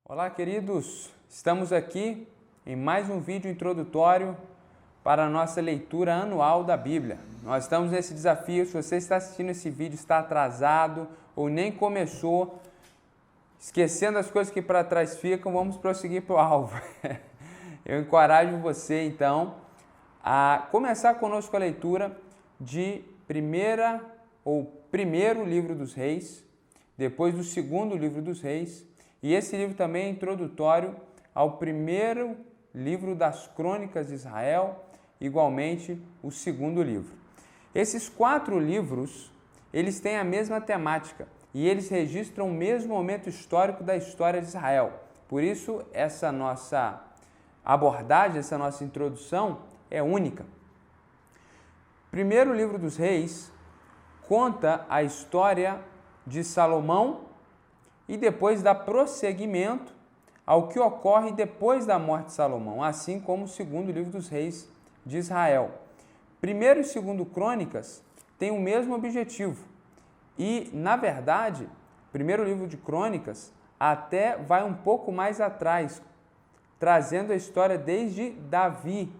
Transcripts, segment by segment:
Olá, queridos! Estamos aqui em mais um vídeo introdutório para a nossa leitura anual da Bíblia. Nós estamos nesse desafio. Se você está assistindo esse vídeo, está atrasado ou nem começou, esquecendo as coisas que para trás ficam, vamos prosseguir para o alvo. Eu encorajo você, então, a começar conosco a leitura de primeiro livro dos Reis, depois do segundo livro dos Reis, e esse livro também é introdutório ao primeiro livro das Crônicas de Israel, igualmente o segundo livro. Esses 4 livros, eles têm a mesma temática e eles registram o mesmo momento histórico da história de Israel. Por isso, essa nossa abordagem, essa nossa introdução é única. Primeiro livro dos Reis conta a história de Salomão e depois dá prosseguimento ao que ocorre depois da morte de Salomão, assim como o segundo livro dos Reis de Israel. Primeiro e segundo Crônicas têm o mesmo objetivo e, na verdade, primeiro livro de Crônicas até vai um pouco mais atrás, trazendo a história desde Davi,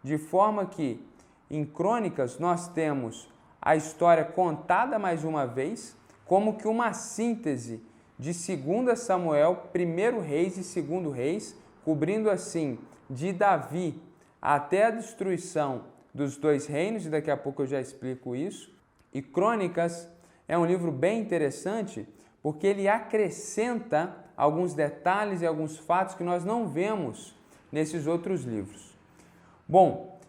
de forma que em Crônicas nós temos a história contada mais uma vez, como que uma síntese de 2 Samuel, 1 Reis e 2 Reis, cobrindo assim de Davi até a destruição dos 2 reinos, e daqui a pouco eu já explico isso. E Crônicas é um livro bem interessante, porque ele acrescenta alguns detalhes e alguns fatos que nós não vemos nesses outros livros. Bom,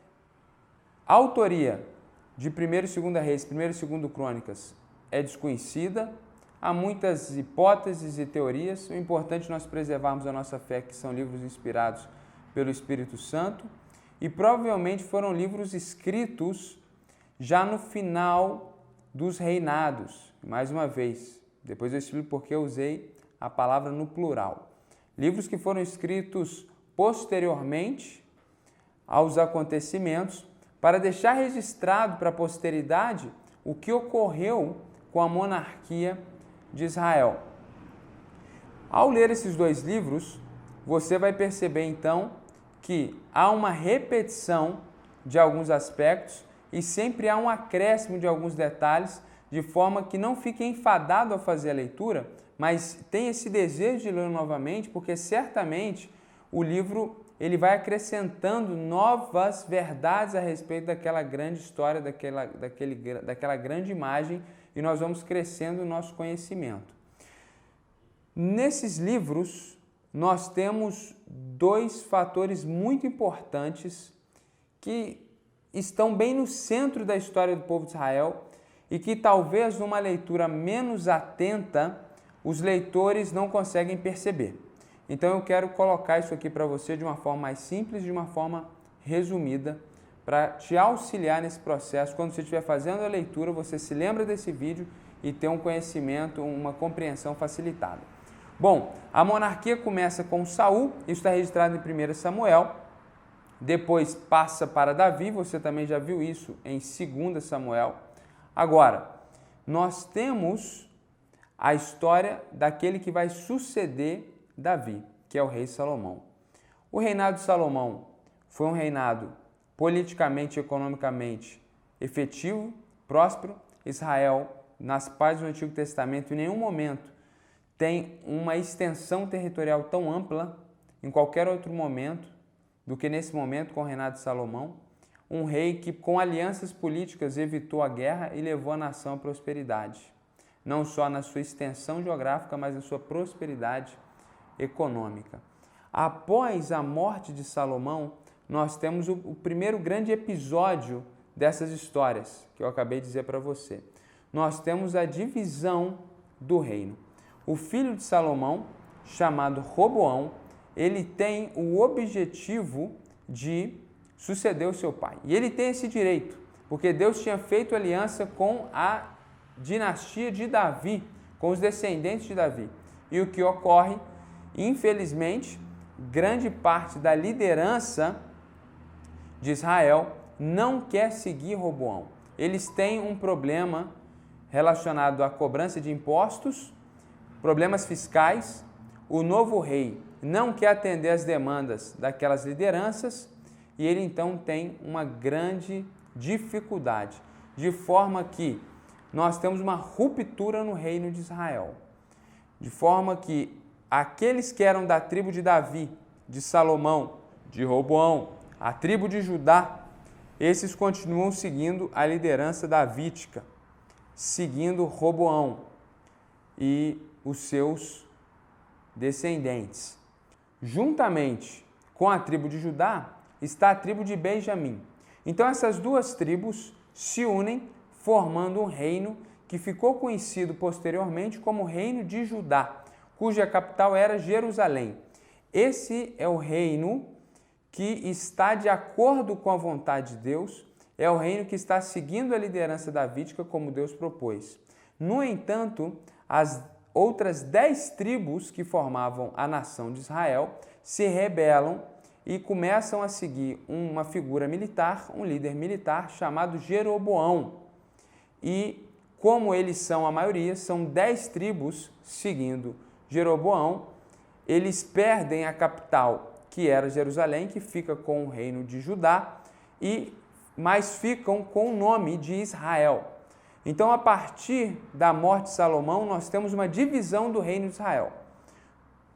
a autoria de 1 e 2 Reis, 1 e 2 Crônicas é desconhecida. Há muitas hipóteses e teorias. O importante é nós preservarmos a nossa fé, que são livros inspirados pelo Espírito Santo, e provavelmente foram livros escritos já no final dos reinados. Mais uma vez, depois eu explico porque eu usei a palavra no plural. Livros que foram escritos posteriormente aos acontecimentos, para deixar registrado para a posteridade o que ocorreu com a monarquia de Israel. Ao ler esses 2 livros, você vai perceber então que há uma repetição de alguns aspectos e sempre há um acréscimo de alguns detalhes, de forma que não fique enfadado ao fazer a leitura, mas tenha esse desejo de ler novamente, porque certamente o livro ele vai acrescentando novas verdades a respeito daquela grande história, daquela grande imagem, e nós vamos crescendo o nosso conhecimento. Nesses livros, nós temos 2 fatores muito importantes que estão bem no centro da história do povo de Israel e que talvez numa leitura menos atenta, os leitores não conseguem perceber. Então eu quero colocar isso aqui para você de uma forma mais simples, de uma forma resumida, para te auxiliar nesse processo. Quando você estiver fazendo a leitura, você se lembra desse vídeo e tem um conhecimento, uma compreensão facilitada. Bom, a monarquia começa com Saul, isso está registrado em 1 Samuel, depois passa para Davi, você também já viu isso em 2 Samuel. Agora, nós temos a história daquele que vai suceder Davi, que é o rei Salomão. O reinado de Salomão foi um reinado politicamente e economicamente efetivo, próspero. Israel, nas páginas do Antigo Testamento, em nenhum momento tem uma extensão territorial tão ampla em qualquer outro momento do que nesse momento com o reinado de Salomão. Um rei que, com alianças políticas, evitou a guerra e levou a nação à prosperidade. Não só na sua extensão geográfica, mas na sua prosperidade econômica. Após a morte de Salomão, nós temos o primeiro grande episódio dessas histórias que eu acabei de dizer para você. Nós temos a divisão do reino. O filho de Salomão, chamado Roboão, ele tem o objetivo de suceder o seu pai. E ele tem esse direito, porque Deus tinha feito aliança com a dinastia de Davi, com os descendentes de Davi. E o que ocorre? Infelizmente, grande parte da liderança de Israel não quer seguir Roboão. Eles têm um problema relacionado à cobrança de impostos, problemas fiscais. o novo rei não quer atender às demandas daquelas lideranças e ele então tem uma grande dificuldade, de forma que nós temos uma ruptura no reino de Israel, de forma que aqueles que eram da tribo de Davi, de Salomão, de Roboão, a tribo de Judá, esses continuam seguindo a liderança davídica, seguindo Roboão e os seus descendentes. Juntamente com a tribo de Judá está a tribo de Benjamim. Então essas duas tribos se unem, formando um reino que ficou conhecido posteriormente como Reino de Judá, cuja capital era Jerusalém. Esse é o reino que está de acordo com a vontade de Deus, é o reino que está seguindo a liderança davídica como Deus propôs. No entanto, as outras 10 tribos que formavam a nação de Israel se rebelam e começam a seguir uma figura militar, um líder militar chamado Jeroboão. E como eles são a maioria, são 10 tribos seguindo Jeroboão, eles perdem a capital, que era Jerusalém, que fica com o reino de Judá, mas ficam com o nome de Israel. Então, a partir da morte de Salomão, nós temos uma divisão do reino de Israel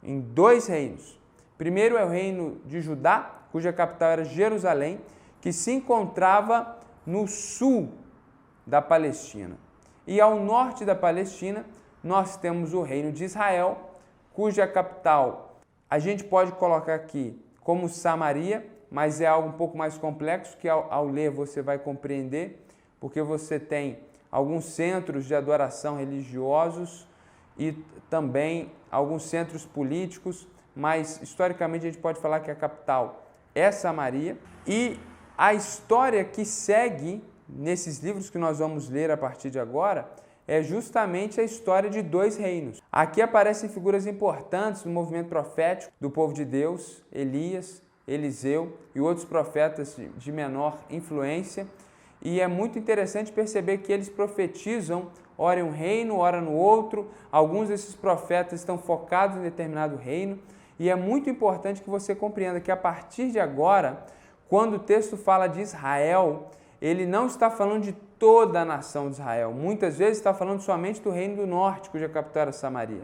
em 2 reinos. Primeiro é o reino de Judá, cuja capital era Jerusalém, que se encontrava no sul da Palestina. E ao norte da Palestina, nós temos o reino de Israel, cuja capital a gente pode colocar aqui como Samaria, mas é algo um pouco mais complexo que ao ler você vai compreender, porque você tem alguns centros de adoração religiosos e também alguns centros políticos, mas historicamente a gente pode falar que a capital é Samaria. E a história que segue nesses livros que nós vamos ler a partir de agora é justamente a história de 2 reinos. Aqui aparecem figuras importantes do movimento profético do povo de Deus, Elias, Eliseu e outros profetas de menor influência. E é muito interessante perceber que eles profetizam, ora em um reino, ora no outro. Alguns desses profetas estão focados em determinado reino. E é muito importante que você compreenda que a partir de agora, quando o texto fala de Israel, ele não está falando de toda a nação de Israel. Muitas vezes está falando somente do reino do norte, cuja capital era Samaria.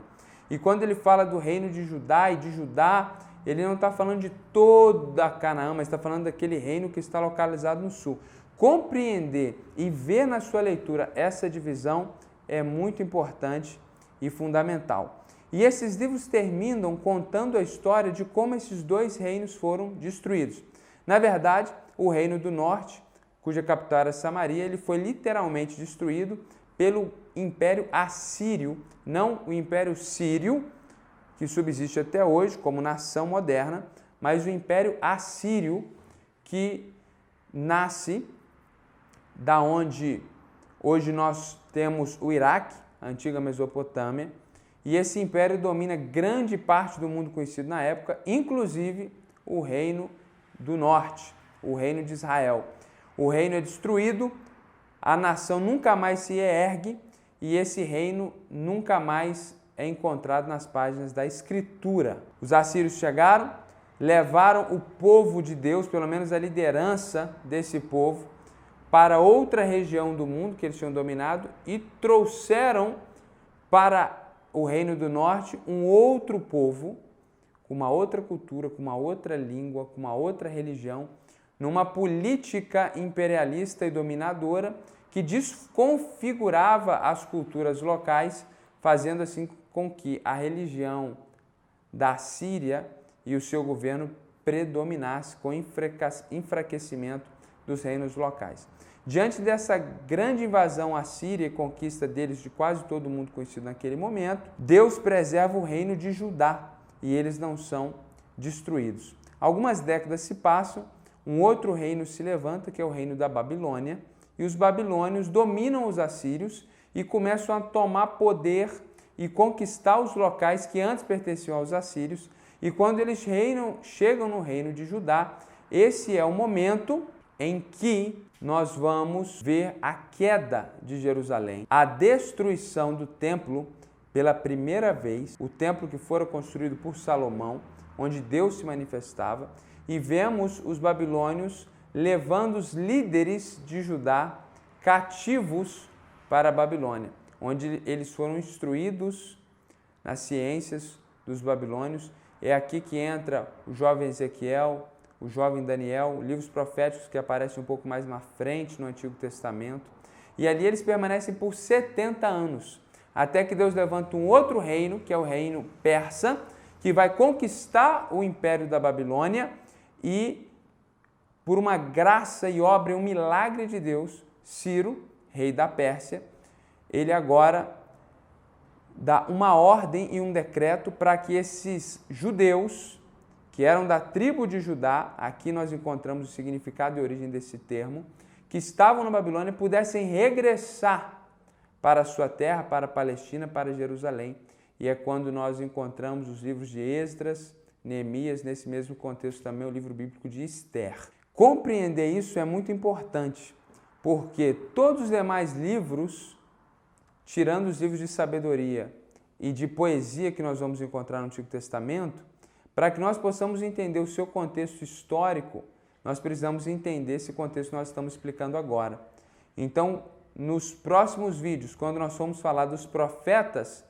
E quando ele fala do reino de Judá e de Judá, ele não está falando de toda a Canaã, mas está falando daquele reino que está localizado no sul. Compreender e ver na sua leitura essa divisão é muito importante e fundamental. E esses livros terminam contando a história de como esses 2 reinos foram destruídos. Na verdade, o reino do norte, cuja capital era Samaria, ele foi literalmente destruído pelo Império Assírio, não o Império Sírio, que subsiste até hoje como nação moderna, mas o Império Assírio, que nasce da onde hoje nós temos o Iraque, a antiga Mesopotâmia, e esse império domina grande parte do mundo conhecido na época, inclusive o reino do norte, o reino de Israel. O reino é destruído, a nação nunca mais se ergue e esse reino nunca mais é encontrado nas páginas da Escritura. Os assírios chegaram, levaram o povo de Deus, pelo menos a liderança desse povo, para outra região do mundo que eles tinham dominado e trouxeram para o reino do norte um outro povo, com uma outra cultura, com uma outra língua, com uma outra religião, numa política imperialista e dominadora que desconfigurava as culturas locais, fazendo assim com que a religião da Síria e o seu governo predominasse com enfraquecimento dos reinos locais. Diante dessa grande invasão assíria e conquista deles de quase todo mundo conhecido naquele momento, Deus preserva o reino de Judá e eles não são destruídos. Algumas décadas se passam, um outro reino se levanta, que é o reino da Babilônia, e os babilônios dominam os assírios e começam a tomar poder e conquistar os locais que antes pertenciam aos assírios. E quando eles chegam no reino de Judá, esse é o momento em que nós vamos ver a queda de Jerusalém, a destruição do templo pela primeira vez o templo que fora construído por Salomão, onde Deus se manifestava, e vemos os babilônios levando os líderes de Judá cativos para a Babilônia, onde eles foram instruídos nas ciências dos babilônios. É aqui que entra o jovem Ezequiel, o jovem Daniel, livros proféticos que aparecem um pouco mais na frente no Antigo Testamento. E ali eles permanecem por 70 anos, até que Deus levanta um outro reino, que é o reino persa, que vai conquistar o império da Babilônia e, por uma graça e obra e um milagre de Deus, Ciro, rei da Pérsia, ele agora dá uma ordem e um decreto para que esses judeus, que eram da tribo de Judá, aqui nós encontramos o significado e origem desse termo, que estavam na Babilônia, pudessem regressar para a sua terra, para a Palestina, para Jerusalém. E é quando nós encontramos os livros de Esdras, Neemias, nesse mesmo contexto também o livro bíblico de Esther. Compreender isso é muito importante, porque todos os demais livros, tirando os livros de sabedoria e de poesia que nós vamos encontrar no Antigo Testamento, para que nós possamos entender o seu contexto histórico, nós precisamos entender esse contexto que nós estamos explicando agora. Então, nos próximos vídeos, quando nós formos falar dos profetas,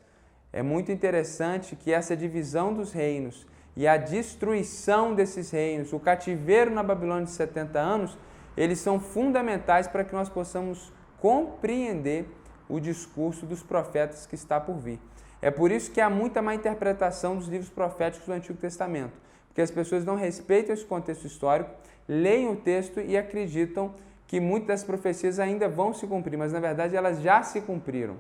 é muito interessante que essa divisão dos reinos e a destruição desses reinos, o cativeiro na Babilônia de 70 anos, eles são fundamentais para que nós possamos compreender o discurso dos profetas que está por vir. É por isso que há muita má interpretação dos livros proféticos do Antigo Testamento, porque as pessoas não respeitam esse contexto histórico, leem o texto e acreditam que muitas das profecias ainda vão se cumprir, mas na verdade elas já se cumpriram.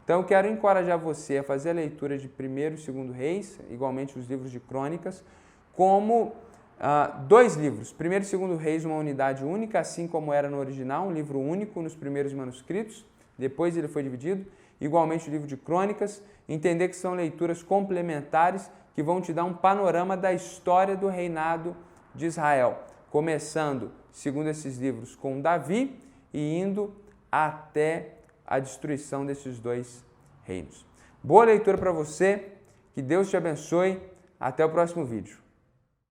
Então eu quero encorajar você a fazer a leitura de 1º e 2º Reis, igualmente os livros de Crônicas, como dois livros. 1º e 2º Reis, uma unidade única, assim como era no original, um livro único nos primeiros manuscritos, depois ele foi dividido. Igualmente o livro de Crônicas, entender que são leituras complementares que vão te dar um panorama da história do reinado de Israel, começando, segundo esses livros, com Davi e indo até a destruição desses dois reinos. Boa leitura para você, que Deus te abençoe, até o próximo vídeo.